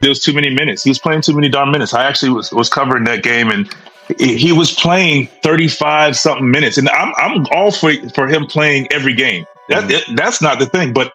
there was too many minutes. He was playing too many darn minutes. I actually was covering that game, and he was playing 35 something minutes, and I'm all for him playing every game. That's not the thing, but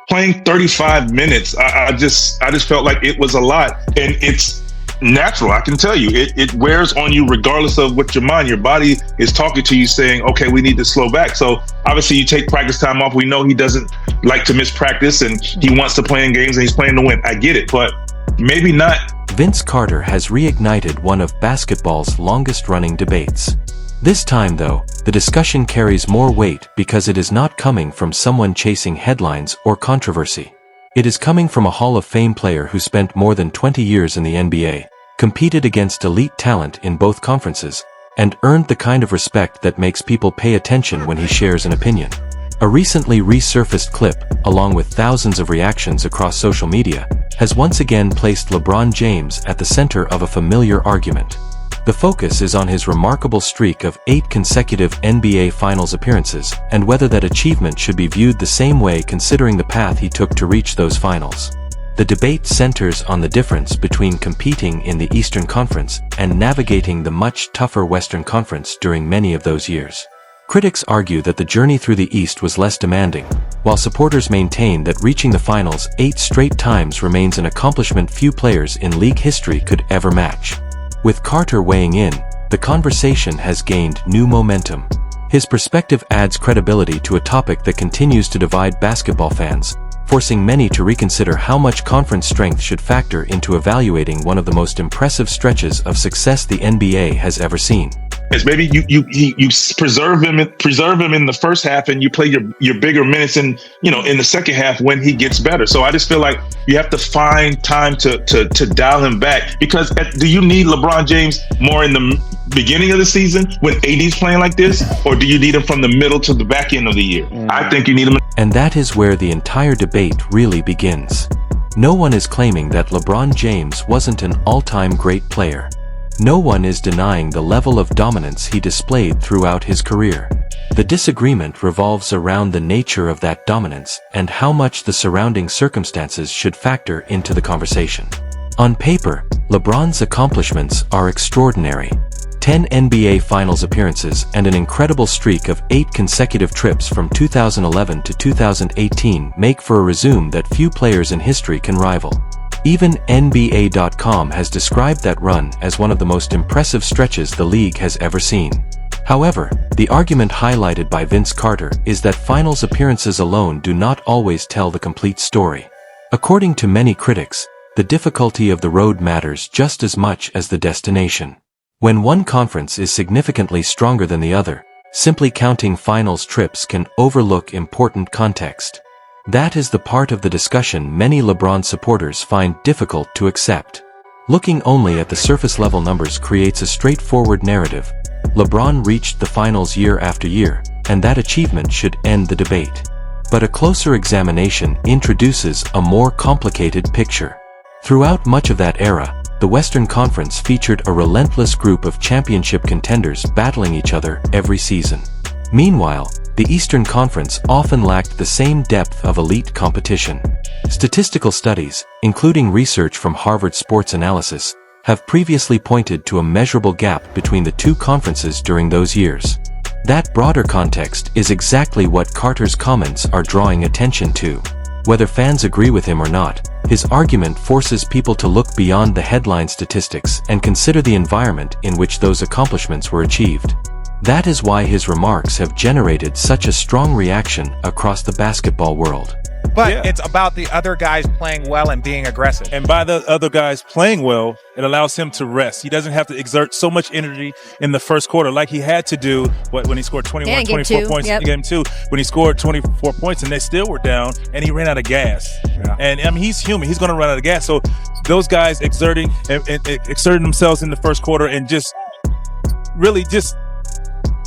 playing 35 minutes, I just felt like it was a lot, and it's natural. I can tell you, it wears on you regardless of what your body is talking to you, saying, okay, we need to slow back. So obviously you take practice time off. We know he doesn't like to miss practice, and he wants to play in games, and he's playing to win. I get it, but maybe not. Vince Carter has reignited one of basketball's longest-running debates. This time, though, the discussion carries more weight because it is not coming from someone chasing headlines or controversy. It is coming from a Hall of Fame player who spent more than 20 years in the NBA, competed against elite talent in both conferences, and earned the kind of respect that makes people pay attention when he shares an opinion. A recently resurfaced clip, along with thousands of reactions across social media, has once again placed LeBron James at the center of a familiar argument. The focus is on his remarkable streak of 8 consecutive NBA Finals appearances, and whether that achievement should be viewed the same way considering the path he took to reach those finals. The debate centers on the difference between competing in the Eastern Conference and navigating the much tougher Western Conference during many of those years. Critics argue that the journey through the East was less demanding, while supporters maintain that reaching the finals 8 straight times remains an accomplishment few players in league history could ever match. With Carter weighing in, the conversation has gained new momentum. His perspective adds credibility to a topic that continues to divide basketball fans, forcing many to reconsider how much conference strength should factor into evaluating one of the most impressive stretches of success the NBA has ever seen. Is maybe you preserve him in the first half, and you play your bigger minutes in the second half when he gets better. So I just feel like you have to find time to dial him back, because do you need LeBron James more in the beginning of the season when AD's playing like this, or do you need him from the middle to the back end of the year? I think you need him. And that is where the entire debate really begins. No one is claiming that LeBron James wasn't an all-time great player. No one is denying the level of dominance he displayed throughout his career. The disagreement revolves around the nature of that dominance and how much the surrounding circumstances should factor into the conversation. On paper, LeBron's accomplishments are extraordinary. 10 NBA Finals appearances and an incredible streak of 8 consecutive trips from 2011 to 2018 make for a resume that few players in history can rival. Even NBA.com has described that run as one of the most impressive stretches the league has ever seen. However, the argument highlighted by Vince Carter is that finals appearances alone do not always tell the complete story. According to many critics, the difficulty of the road matters just as much as the destination. When one conference is significantly stronger than the other, simply counting finals trips can overlook important context. That is the part of the discussion many LeBron supporters find difficult to accept. Looking only at the surface-level numbers creates a straightforward narrative. LeBron reached the finals year after year, and that achievement should end the debate. But a closer examination introduces a more complicated picture. Throughout much of that era, the Western Conference featured a relentless group of championship contenders battling each other every season. Meanwhile, the Eastern Conference often lacked the same depth of elite competition. Statistical studies, including research from Harvard Sports Analysis, have previously pointed to a measurable gap between the two conferences during those years. That broader context is exactly what Carter's comments are drawing attention to. Whether fans agree with him or not, his argument forces people to look beyond the headline statistics and consider the environment in which those accomplishments were achieved. That is why his remarks have generated such a strong reaction across the basketball world. But it's about the other guys playing well and being aggressive. And by the other guys playing well, it allows him to rest. He doesn't have to exert so much energy in the first quarter like he had to do when he scored 24 points. Yep. He gave him 2 when he scored 24 points, and they still were down, and he ran out of gas. Yeah. And I mean, he's human. He's going to run out of gas. So those guys exerting themselves in the first quarter and just really just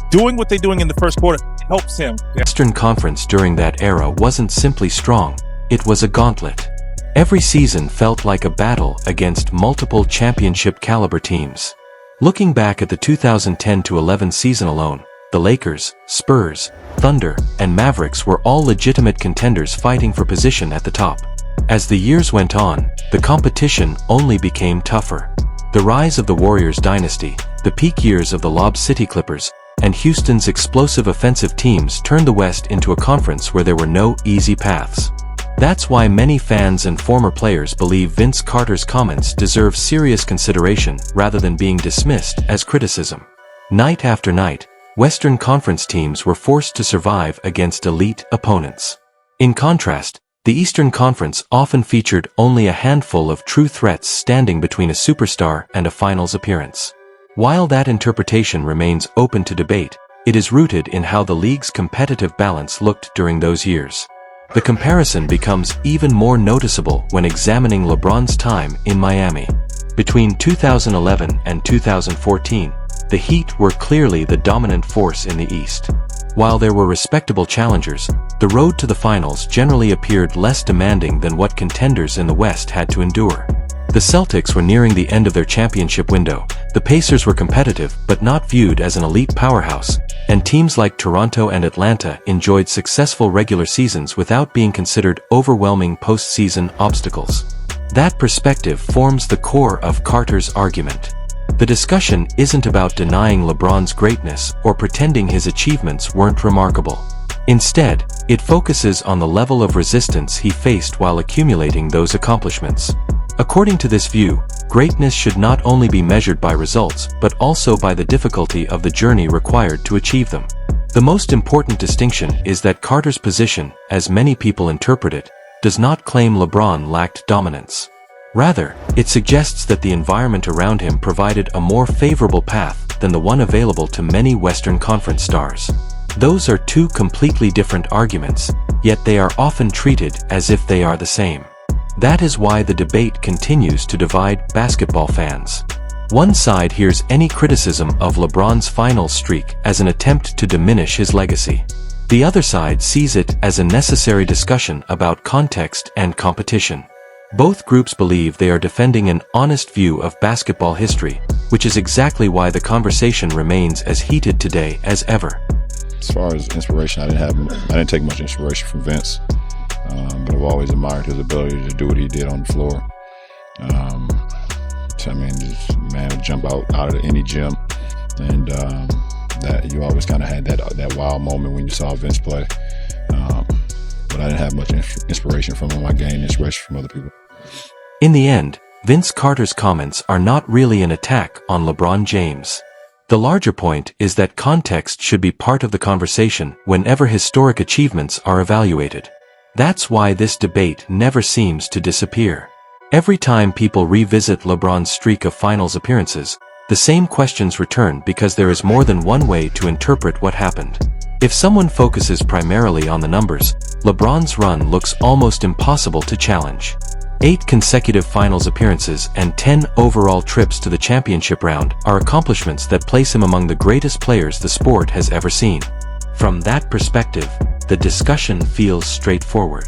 doing what they're doing in the first quarter helps him. The Western Conference during that era wasn't simply strong, it was a gauntlet. Every season felt like a battle against multiple championship-caliber teams. Looking back at the 2010-11 season alone, the Lakers, Spurs, Thunder, and Mavericks were all legitimate contenders fighting for position at the top. As the years went on, the competition only became tougher. The rise of the Warriors dynasty, the peak years of the Lob City Clippers, and Houston's explosive offensive teams turned the West into a conference where there were no easy paths. That's why many fans and former players believe Vince Carter's comments deserve serious consideration rather than being dismissed as criticism. Night after night, Western Conference teams were forced to survive against elite opponents. In contrast, the Eastern Conference often featured only a handful of true threats standing between a superstar and a finals appearance. While that interpretation remains open to debate, it is rooted in how the league's competitive balance looked during those years. The comparison becomes even more noticeable when examining LeBron's time in Miami. Between 2011 and 2014, the Heat were clearly the dominant force in the East. While there were respectable challengers, the road to the finals generally appeared less demanding than what contenders in the West had to endure. The Celtics were nearing the end of their championship window, the Pacers were competitive but not viewed as an elite powerhouse, and teams like Toronto and Atlanta enjoyed successful regular seasons without being considered overwhelming postseason obstacles. That perspective forms the core of Carter's argument. The discussion isn't about denying LeBron's greatness or pretending his achievements weren't remarkable. Instead, it focuses on the level of resistance he faced while accumulating those accomplishments. According to this view, greatness should not only be measured by results but also by the difficulty of the journey required to achieve them. The most important distinction is that Carter's position, as many people interpret it, does not claim LeBron lacked dominance. Rather, it suggests that the environment around him provided a more favorable path than the one available to many Western Conference stars. Those are two completely different arguments, yet they are often treated as if they are the same. That is why the debate continues to divide basketball fans. One side hears any criticism of LeBron's finals streak as an attempt to diminish his legacy. The other side sees it as a necessary discussion about context and competition. Both groups believe they are defending an honest view of basketball history, which is exactly why the conversation remains as heated today as ever. As far as inspiration, I didn't take much inspiration from Vince, but I've always admired his ability to do what he did on the floor. This man would jump out of any gym, and that you always kind of had that wild moment when you saw Vince play. But I didn't have much inspiration from him. I gained inspiration from other people. In the end, Vince Carter's comments are not really an attack on LeBron James. The larger point is that context should be part of the conversation whenever historic achievements are evaluated. That's why this debate never seems to disappear. Every time people revisit LeBron's streak of finals appearances, the same questions return because there is more than one way to interpret what happened. If someone focuses primarily on the numbers, LeBron's run looks almost impossible to challenge. 8 consecutive finals appearances and 10 overall trips to the championship round are accomplishments that place him among the greatest players the sport has ever seen. From that perspective, the discussion feels straightforward.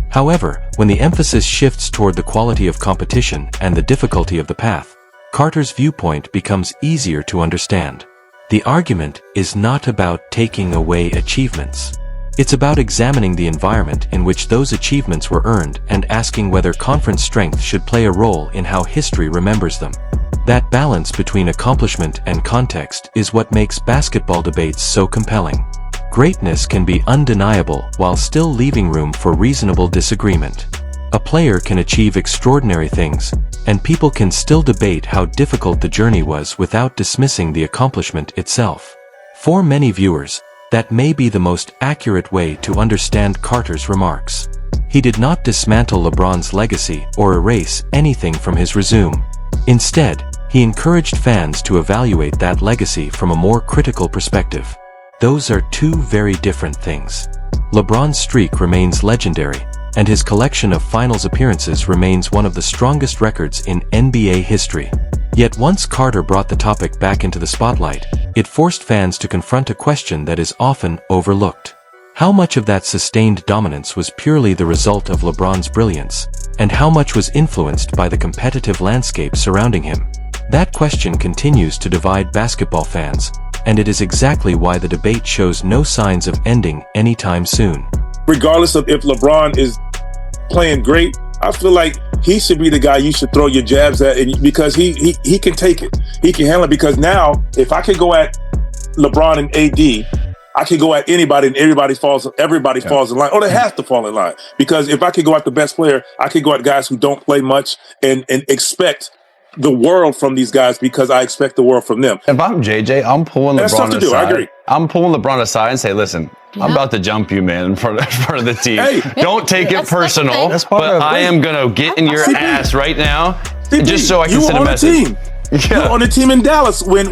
However, when the emphasis shifts toward the quality of competition and the difficulty of the path, Carter's viewpoint becomes easier to understand. The argument is not about taking away achievements. It's about examining the environment in which those achievements were earned and asking whether conference strength should play a role in how history remembers them. That balance between accomplishment and context is what makes basketball debates so compelling. Greatness can be undeniable while still leaving room for reasonable disagreement. A player can achieve extraordinary things, and people can still debate how difficult the journey was without dismissing the accomplishment itself. For many viewers, that may be the most accurate way to understand Carter's remarks. He did not dismantle LeBron's legacy or erase anything from his resume. Instead, he encouraged fans to evaluate that legacy from a more critical perspective. Those are two very different things. LeBron's streak remains legendary, and his collection of finals appearances remains one of the strongest records in NBA history. Yet once Carter brought the topic back into the spotlight, it forced fans to confront a question that is often overlooked. How much of that sustained dominance was purely the result of LeBron's brilliance, and how much was influenced by the competitive landscape surrounding him? That question continues to divide basketball fans, and it is exactly why the debate shows no signs of ending anytime soon. Regardless of if LeBron is playing great I feel like he should be the guy you should throw your jabs at, and because he can take it, he can handle it. Because now, if I could go at LeBron and AD, I can go at anybody, and everybody falls in line, or they have to fall in line. Because if I could go at the best player, I could go at guys who don't play much and expect the world from these guys, because I expect the world from them. If I'm JJ, I'm pulling LeBron aside. I agree. I'm pulling LeBron aside and say, listen, I'm about to jump you, man, in front of the team. Hey, don't take it personal, but I am going to get in your ass right now, just so I can send a message. You were on the team in Dallas when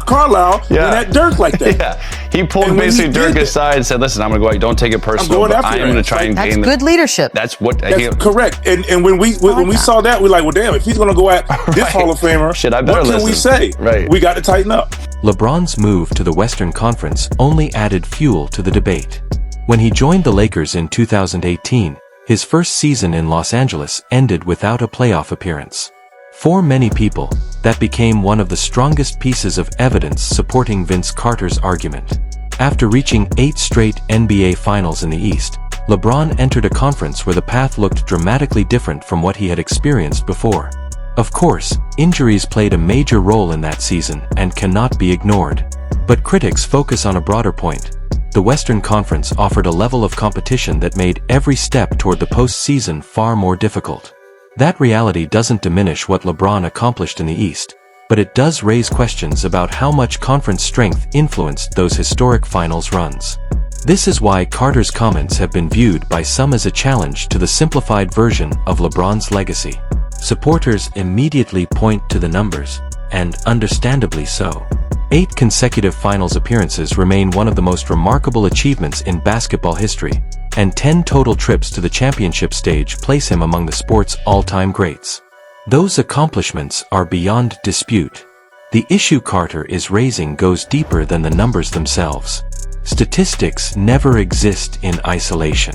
Carlisle went at Dirk like that. Yeah, he pulled basically Dirk aside and said, "Listen, I'm going to go out. Don't take it personal. I am going to try and gain." That's good leadership. That's correct. And when we saw that, we're like, well, damn, if he's going to go at this Hall of Famer, what can we say? Right. We got to tighten up. LeBron's move to the Western Conference only added fuel to the debate. When he joined the Lakers in 2018, his first season in Los Angeles ended without a playoff appearance. For many people, that became one of the strongest pieces of evidence supporting Vince Carter's argument. After reaching 8 straight NBA Finals in the East, LeBron entered a conference where the path looked dramatically different from what he had experienced before. Of course, injuries played a major role in that season and cannot be ignored. But critics focus on a broader point. The Western Conference offered a level of competition that made every step toward the postseason far more difficult. That reality doesn't diminish what LeBron accomplished in the East, but it does raise questions about how much conference strength influenced those historic finals runs. This is why Carter's comments have been viewed by some as a challenge to the simplified version of LeBron's legacy. Supporters immediately point to the numbers, and understandably so. 8 consecutive finals appearances remain one of the most remarkable achievements in basketball history, and 10 total trips to the championship stage place him among the sport's all-time greats. Those accomplishments are beyond dispute. The issue Carter is raising goes deeper than the numbers themselves. Statistics never exist in isolation.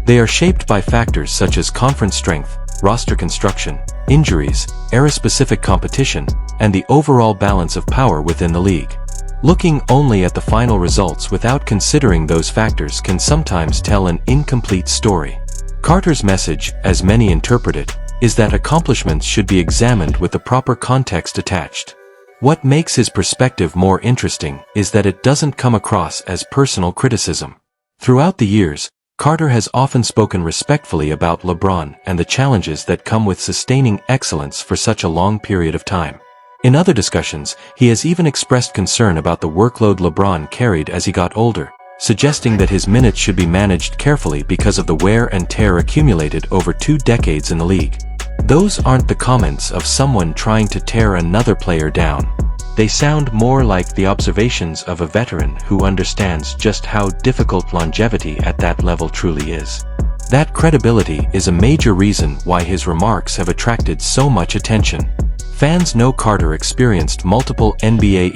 They are shaped by factors such as conference strength, roster construction, injuries, era-specific competition, and the overall balance of power within the league. Looking only at the final results without considering those factors can sometimes tell an incomplete story. Carter's message, as many interpret it, is that accomplishments should be examined with the proper context attached. What makes his perspective more interesting is that it doesn't come across as personal criticism. Throughout the years, Carter has often spoken respectfully about LeBron and the challenges that come with sustaining excellence for such a long period of time. In other discussions, he has even expressed concern about the workload LeBron carried as he got older, suggesting that his minutes should be managed carefully because of the wear and tear accumulated over 2 decades in the league. Those aren't the comments of someone trying to tear another player down. They sound more like the observations of a veteran who understands just how difficult longevity at that level truly is. That credibility is a major reason why his remarks have attracted so much attention. Fans know Carter experienced multiple NBA